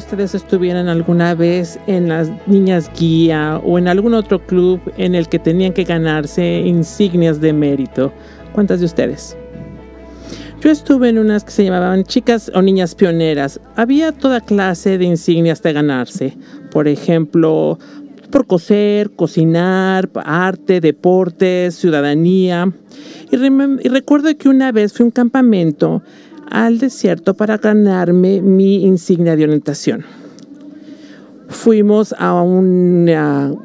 ustedes estuvieran alguna vez en las niñas guía o en algún otro club en el que tenían que ganarse insignias de mérito? ¿Cuántas de ustedes? Yo estuve en unas que se llamaban chicas o niñas pioneras. Había toda clase de insignias de ganarse. Por ejemplo, por coser, cocinar, arte, deportes, ciudadanía. Y recuerdo que una vez fui a un campamento al desierto para ganarme mi insignia de orientación. Fuimos a un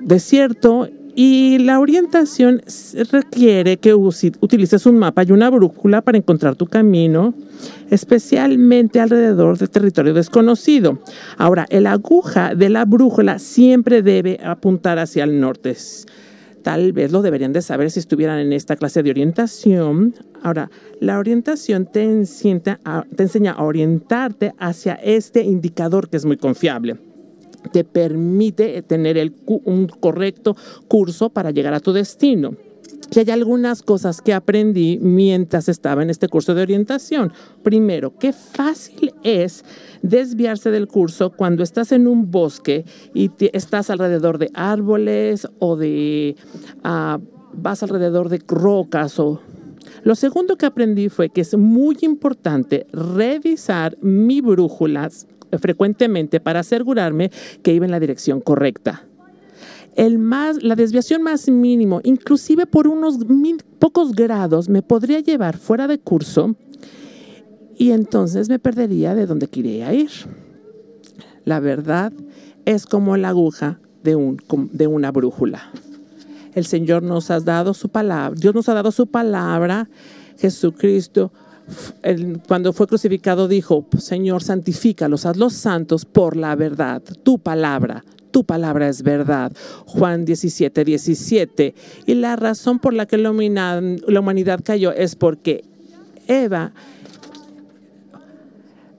desierto y la orientación requiere que utilices un mapa y una brújula para encontrar tu camino, especialmente alrededor del territorio desconocido. Ahora, la aguja de la brújula siempre debe apuntar hacia el norte. Tal vez lo deberían de saber si estuvieran en esta clase de orientación. Ahora, la orientación te enseña a orientarte hacia este indicador que es muy confiable. Te permite tener un correcto curso para llegar a tu destino. Y hay algunas cosas que aprendí mientras estaba en este curso de orientación. Primero, qué fácil es desviarse del curso cuando estás en un bosque y estás alrededor de árboles o vas alrededor de rocas. Lo segundo que aprendí fue que es muy importante revisar mi brújula frecuentemente para asegurarme que iba en la dirección correcta. La desviación más mínimo, inclusive por unos pocos grados, me podría llevar fuera de curso y entonces me perdería de donde quería ir. La verdad es como la aguja de una brújula. El Señor nos ha dado su palabra. Dios nos ha dado su palabra. Jesucristo, cuando fue crucificado, dijo: Señor, santifícalos, hazlos santos por la verdad. Tu palabra es verdad. Juan 17:17. Y la razón por la que la humanidad cayó es porque Eva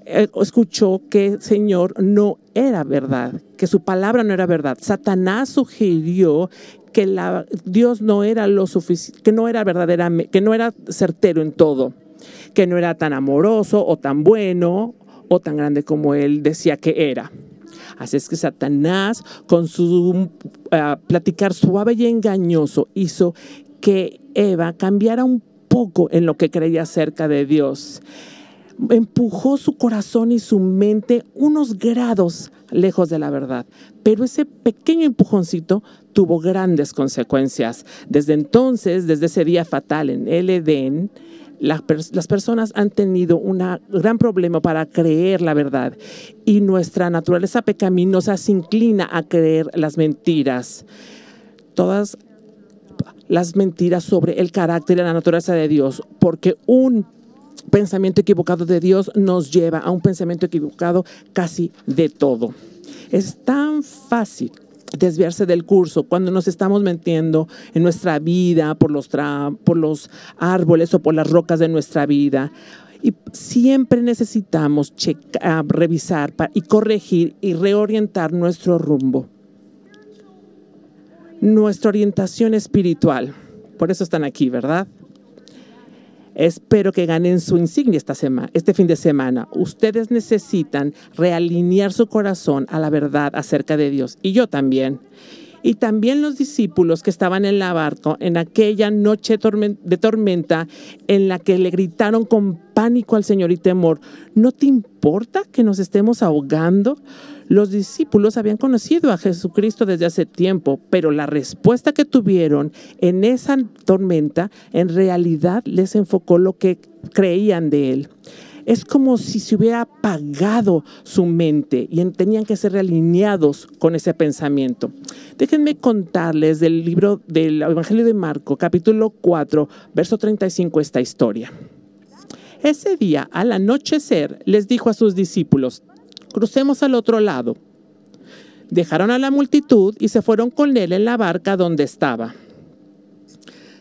escuchó que el Señor no era verdad, que su palabra no era verdad. Satanás sugirió que Dios no era lo suficiente, que no era verdaderamente, que no era certero en todo, que no era tan amoroso o tan bueno o tan grande como él decía que era. Así es que Satanás, con su platicar suave y engañoso, hizo que Eva cambiara un poco en lo que creía acerca de Dios. Empujó su corazón y su mente unos grados lejos de la verdad. Pero ese pequeño empujoncito tuvo grandes consecuencias. Desde entonces, desde ese día fatal en el Edén, las personas han tenido un gran problema para creer la verdad y nuestra naturaleza pecaminosa se inclina a creer las mentiras. Todas las mentiras sobre el carácter y la naturaleza de Dios, porque un pensamiento equivocado de Dios nos lleva a un pensamiento equivocado casi de todo. Es tan fácil desviarse del curso cuando nos estamos metiendo en nuestra vida por los árboles o por las rocas de nuestra vida. Y siempre necesitamos revisar y corregir y reorientar nuestro rumbo. Nuestra orientación espiritual. Por eso están aquí, ¿verdad? Espero que ganen su insignia este fin de semana. Ustedes necesitan realinear su corazón a la verdad acerca de Dios. Y yo también. Y también los discípulos que estaban en la barca en aquella noche de tormenta en la que le gritaron con pánico al Señor y temor: ¿no te importa que nos estemos ahogando? Los discípulos habían conocido a Jesucristo desde hace tiempo, pero la respuesta que tuvieron en esa tormenta en realidad les enfocó lo que creían de Él. Es como si se hubiera apagado su mente y tenían que ser realineados con ese pensamiento. Déjenme contarles del libro del Evangelio de Marco, capítulo 4, verso 35, esta historia. Ese día, al anochecer, les dijo a sus discípulos: crucemos al otro lado. Dejaron a la multitud y se fueron con él en la barca donde estaba.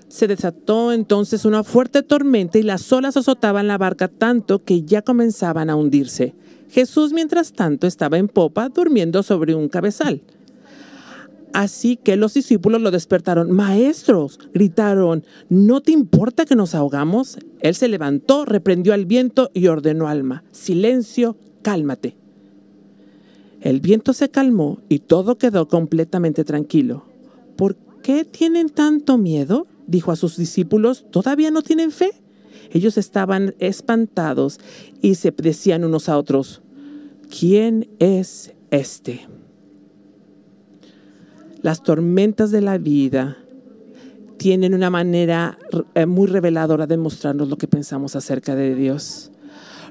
Se desató entonces una fuerte tormenta y las olas azotaban la barca tanto que ya comenzaban a hundirse. Jesús, mientras tanto, estaba en popa durmiendo sobre un cabezal. Así que los discípulos lo despertaron. «Maestros», gritaron, «¿no te importa que nos ahogamos?». Él se levantó, reprendió al viento y ordenó al mar: «Silencio, cálmate». El viento se calmó y todo quedó completamente tranquilo. ¿Por qué tienen tanto miedo?, dijo a sus discípulos. ¿Todavía no tienen fe? Ellos estaban espantados y se decían unos a otros: ¿quién es este? Las tormentas de la vida tienen una manera muy reveladora de mostrarnos lo que pensamos acerca de Dios.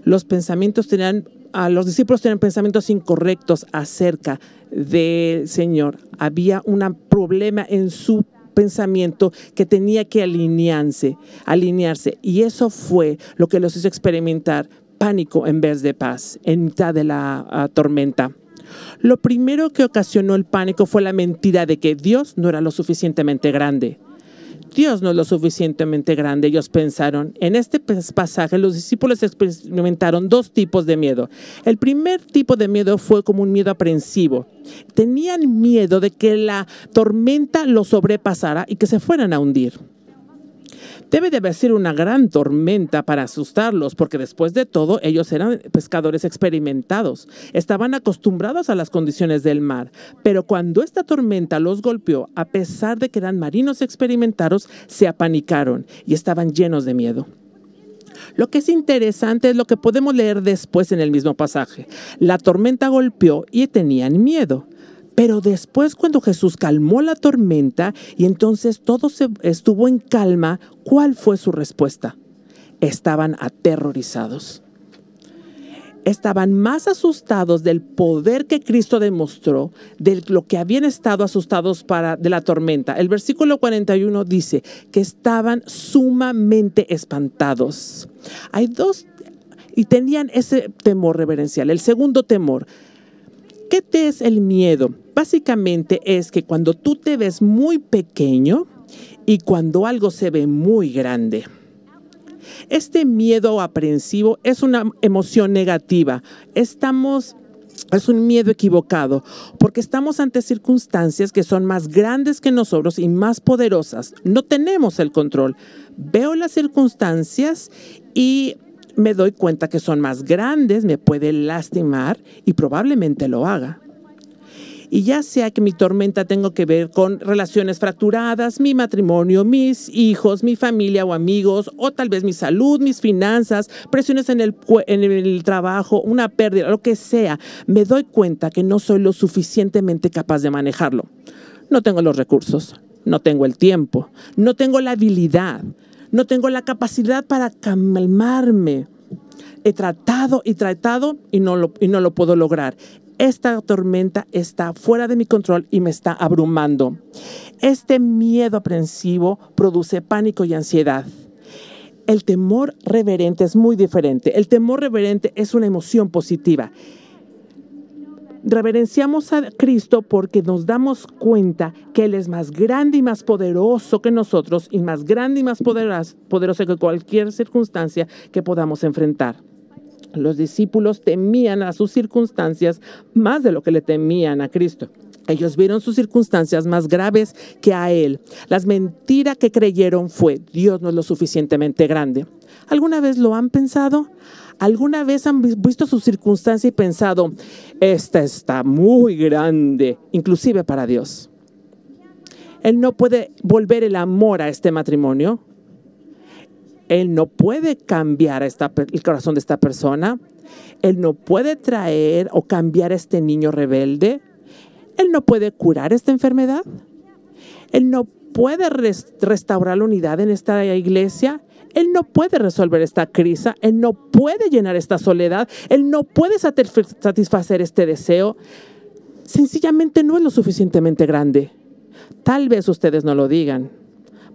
Los discípulos tenían pensamientos incorrectos acerca del Señor. Había un problema en su pensamiento que tenía que alinearse. Y eso fue lo que los hizo experimentar pánico en vez de paz en mitad de la tormenta. Lo primero que ocasionó el pánico fue la mentira de que Dios no era lo suficientemente grande. Dios no es lo suficientemente grande, ellos pensaron. En este pasaje los discípulos experimentaron dos tipos de miedo. El primer tipo de miedo fue como un miedo aprensivo. Tenían miedo de que la tormenta los sobrepasara y que se fueran a hundir. Debe de haber sido una gran tormenta para asustarlos, porque después de todo ellos eran pescadores experimentados. Estaban acostumbrados a las condiciones del mar. Pero cuando esta tormenta los golpeó, a pesar de que eran marinos experimentados, se apanicaron y estaban llenos de miedo. Lo que es interesante es lo que podemos leer después en el mismo pasaje. La tormenta golpeó y tenían miedo. Pero después, cuando Jesús calmó la tormenta y entonces todo estuvo en calma, ¿cuál fue su respuesta? Estaban aterrorizados. Estaban más asustados del poder que Cristo demostró de lo que habían estado asustados de la tormenta. El versículo 41 dice que estaban sumamente espantados. Y tenían ese temor reverencial. El segundo temor. ¿Qué es el miedo? Básicamente es que cuando tú te ves muy pequeño y cuando algo se ve muy grande. Este miedo aprensivo es una emoción negativa. Es un miedo equivocado porque estamos ante circunstancias que son más grandes que nosotros y más poderosas. No tenemos el control. Veo las circunstancias y me doy cuenta que son más grandes, me puede lastimar y probablemente lo haga. Y ya sea que mi tormenta tenga que ver con relaciones fracturadas, mi matrimonio, mis hijos, mi familia o amigos, o tal vez mi salud, mis finanzas, presiones en el trabajo, una pérdida, lo que sea, me doy cuenta que no soy lo suficientemente capaz de manejarlo. No tengo los recursos, no tengo el tiempo, no tengo la habilidad, no tengo la capacidad para calmarme. He tratado y no lo puedo lograr. Esta tormenta está fuera de mi control y me está abrumando. Este miedo aprensivo produce pánico y ansiedad. El temor reverente es muy diferente. El temor reverente es una emoción positiva. Reverenciamos a Cristo porque nos damos cuenta que Él es más grande y más poderoso que nosotros y más grande y más poderoso que cualquier circunstancia que podamos enfrentar. Los discípulos temían a sus circunstancias más de lo que le temían a Cristo. Ellos vieron sus circunstancias más graves que a Él. Las mentiras que creyeron fue: Dios no es lo suficientemente grande. ¿Alguna vez lo han pensado? ¿Alguna vez han visto su circunstancia y pensado: esta está muy grande, inclusive para Dios? Él no puede volver el amor a este matrimonio. Él no puede cambiar el corazón de esta persona. Él no puede traer o cambiar a este niño rebelde. Él no puede curar esta enfermedad. Él no puede restaurar la unidad en esta iglesia. Él no puede resolver esta crisis. Él no puede llenar esta soledad. Él no puede satisfacer este deseo. Sencillamente no es lo suficientemente grande. Tal vez ustedes no lo digan.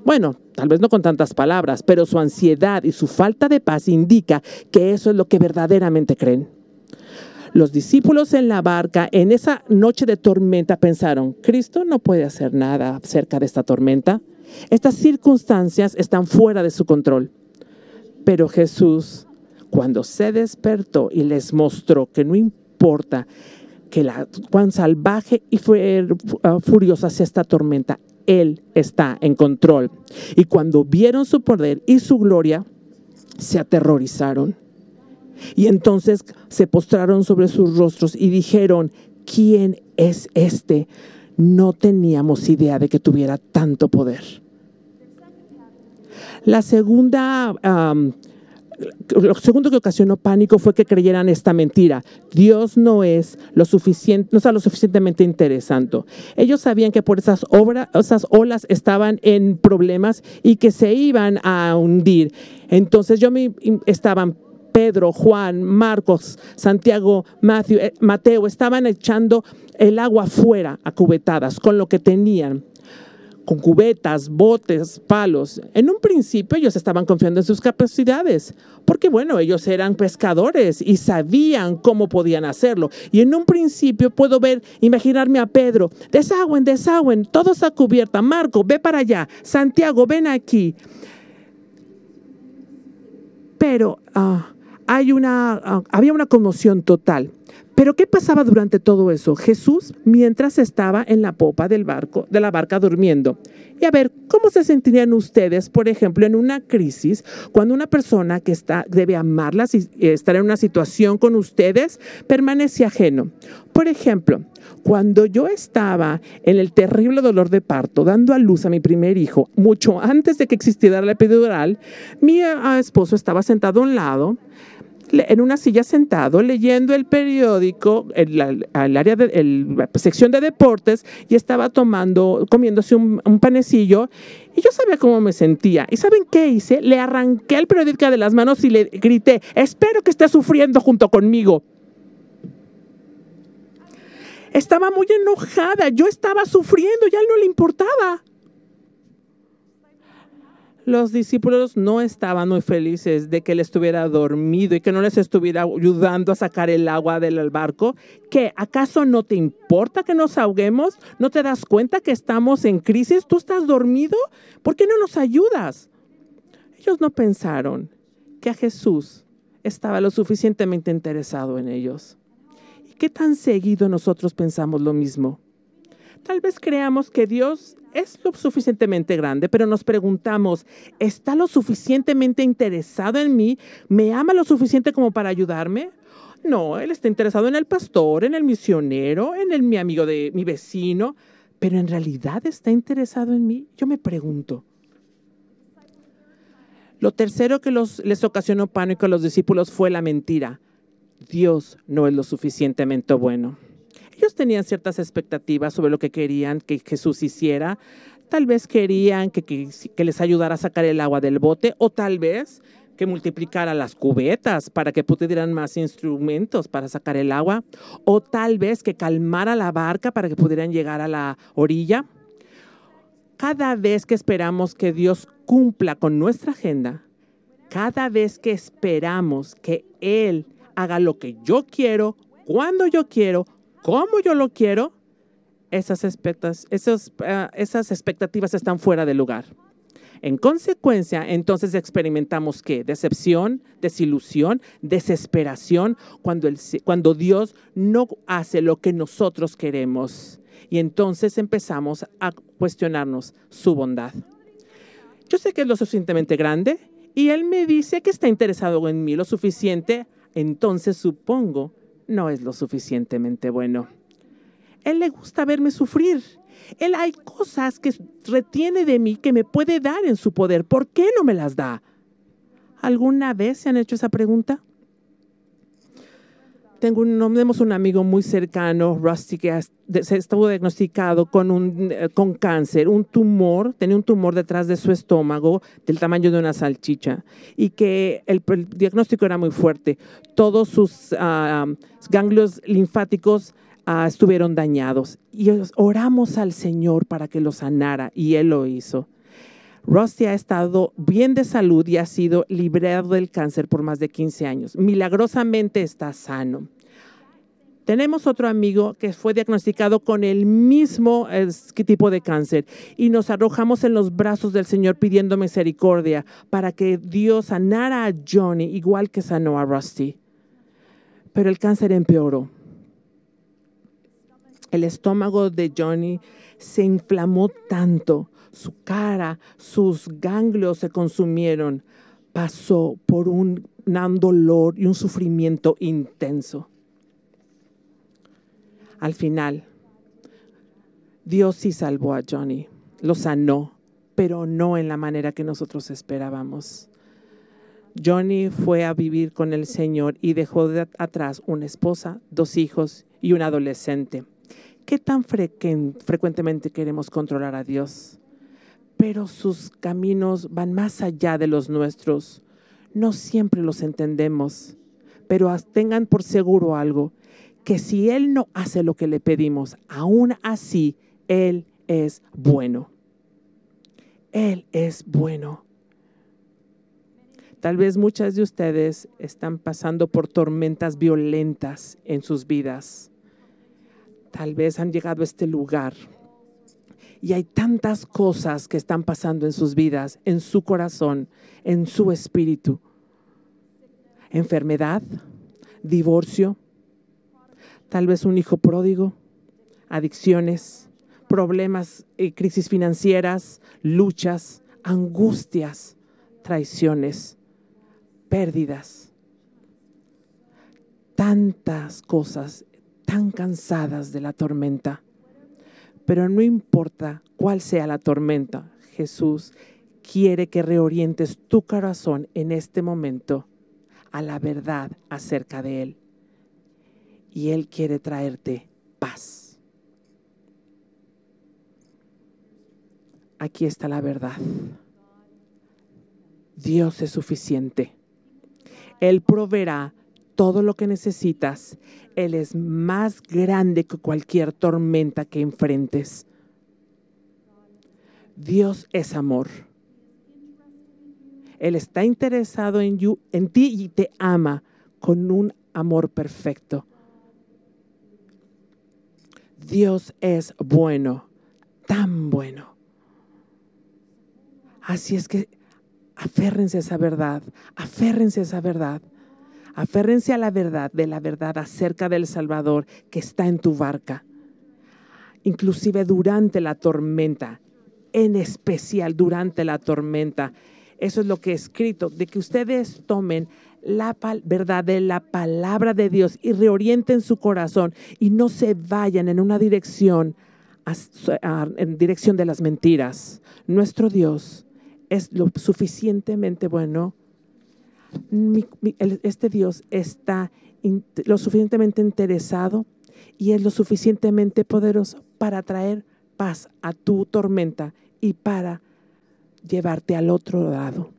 Bueno, tal vez no con tantas palabras, pero su ansiedad y su falta de paz indica que eso es lo que verdaderamente creen. Los discípulos en la barca, en esa noche de tormenta, pensaron: Cristo no puede hacer nada acerca de esta tormenta. Estas circunstancias están fuera de su control. Pero Jesús, cuando se despertó y les mostró que no importa cuán salvaje y furiosa sea esta tormenta, Él está en control. Y cuando vieron su poder y su gloria, se aterrorizaron. Y entonces se postraron sobre sus rostros y dijeron: ¿quién es este? No teníamos idea de que tuviera tanto poder. Lo segundo que ocasionó pánico fue que creyeran esta mentira. Dios no está lo suficientemente interesante. Ellos sabían que por esas olas estaban en problemas y que se iban a hundir. Entonces estaban Pedro, Juan, Marcos, Santiago, Mateo, estaban echando el agua afuera a cubetadas con lo que tenían, con cubetas, botes, palos. En un principio ellos estaban confiando en sus capacidades, porque bueno, ellos eran pescadores y sabían cómo podían hacerlo. Y en un principio puedo imaginarme a Pedro, desagüen, todo está cubierta. Marco, ve para allá. Santiago, ven aquí. Pero había una conmoción total. Pero ¿qué pasaba durante todo eso? Jesús, mientras estaba en la popa de la barca durmiendo. Y a ver, ¿cómo se sentirían ustedes, por ejemplo, en una crisis, cuando una persona que debe amarlas y estar en una situación con ustedes, permanece ajeno? Por ejemplo, cuando yo estaba en el terrible dolor de parto, dando a luz a mi primer hijo, mucho antes de que existiera la epidural, mi esposo estaba sentado a un lado, en una silla sentado, leyendo el periódico en la sección de deportes, y estaba comiéndose un panecillo, y yo sabía cómo me sentía. ¿Y saben qué hice? Le arranqué el periódico de las manos y le grité: espero que esté sufriendo junto conmigo. Estaba muy enojada, yo estaba sufriendo y a él no le importaba. Los discípulos no estaban muy felices de que él estuviera dormido y que no les estuviera ayudando a sacar el agua del barco. ¿Qué? ¿Acaso no te importa que nos ahoguemos? ¿No te das cuenta que estamos en crisis? ¿Tú estás dormido? ¿Por qué no nos ayudas? Ellos no pensaron que a Jesús estaba lo suficientemente interesado en ellos. ¿Y qué tan seguido nosotros pensamos lo mismo? Tal vez creamos que Dios es lo suficientemente grande, pero nos preguntamos, ¿está lo suficientemente interesado en mí? ¿Me ama lo suficiente como para ayudarme? No, Él está interesado en el pastor, en el misionero, en mi amigo, mi vecino, pero ¿en realidad está interesado en mí? Yo me pregunto. Lo tercero que les ocasionó pánico a los discípulos fue la mentira. Dios no es lo suficientemente bueno. Ellos tenían ciertas expectativas sobre lo que querían que Jesús hiciera. Tal vez querían que les ayudara a sacar el agua del bote, o tal vez que multiplicara las cubetas para que pudieran más instrumentos para sacar el agua, o tal vez que calmara la barca para que pudieran llegar a la orilla. Cada vez que esperamos que Dios cumpla con nuestra agenda, cada vez que esperamos que Él haga lo que yo quiero, cuando yo quiero, como yo lo quiero, esas expectativas están fuera de lugar. En consecuencia, entonces experimentamos ¿qué? Decepción, desilusión, desesperación, cuando Dios no hace lo que nosotros queremos. Y entonces empezamos a cuestionarnos su bondad. Yo sé que es lo suficientemente grande y Él me dice que está interesado en mí lo suficiente, entonces supongo no es lo suficientemente bueno. Él le gusta verme sufrir. Él hay cosas que retiene de mí que me puede dar en su poder. ¿Por qué no me las da? ¿Alguna vez se han hecho esa pregunta? Tenemos un amigo muy cercano, Rusty, que se estuvo diagnosticado con cáncer, tenía un tumor detrás de su estómago del tamaño de una salchicha, y que el diagnóstico era muy fuerte. Todos sus ganglios linfáticos estuvieron dañados, y oramos al Señor para que lo sanara, y Él lo hizo. Rusty ha estado bien de salud y ha sido librado del cáncer por más de 15 años. Milagrosamente está sano. Tenemos otro amigo que fue diagnosticado con el mismo tipo de cáncer, y nos arrojamos en los brazos del Señor pidiendo misericordia para que Dios sanara a Johnny igual que sanó a Rusty. Pero el cáncer empeoró. El estómago de Johnny se inflamó tanto, su cara, sus ganglios se consumieron. Pasó por un dolor y un sufrimiento intenso. Al final, Dios sí salvó a Johnny, lo sanó, pero no en la manera que nosotros esperábamos. Johnny fue a vivir con el Señor y dejó atrás una esposa, 2 hijos y un adolescente. ¿Qué tan frecuentemente queremos controlar a Dios? Pero sus caminos van más allá de los nuestros. No siempre los entendemos, pero tengan por seguro algo, que si Él no hace lo que le pedimos, aún así, Él es bueno. Él es bueno. Tal vez muchas de ustedes están pasando por tormentas violentas en sus vidas. Tal vez han llegado a este lugar y hay tantas cosas que están pasando en sus vidas, en su corazón, en su espíritu. Enfermedad, divorcio, tal vez un hijo pródigo, adicciones, problemas y crisis financieras, luchas, angustias, traiciones, pérdidas. Tantas cosas, tan cansadas de la tormenta. Pero no importa cuál sea la tormenta, Jesús quiere que reorientes tu corazón en este momento a la verdad acerca de Él. Y Él quiere traerte paz. Aquí está la verdad. Dios es suficiente. Él proveerá todo lo que necesitas. Él es más grande que cualquier tormenta que enfrentes. Dios es amor. Él está interesado en ti y te ama con un amor perfecto. Dios es bueno, tan bueno. Así es que aférrense a esa verdad, aférrense a esa verdad. Aférrense a la verdad de la verdad acerca del Salvador que está en tu barca. Inclusive durante la tormenta, en especial durante la tormenta. Eso es lo que he escrito, de que ustedes tomen la verdad de la palabra de Dios y reorienten su corazón y no se vayan en una dirección, en dirección de las mentiras. Nuestro Dios es lo suficientemente bueno. Este Dios está lo suficientemente interesado y es lo suficientemente poderoso para traer paz a tu tormenta y para llevarte al otro lado.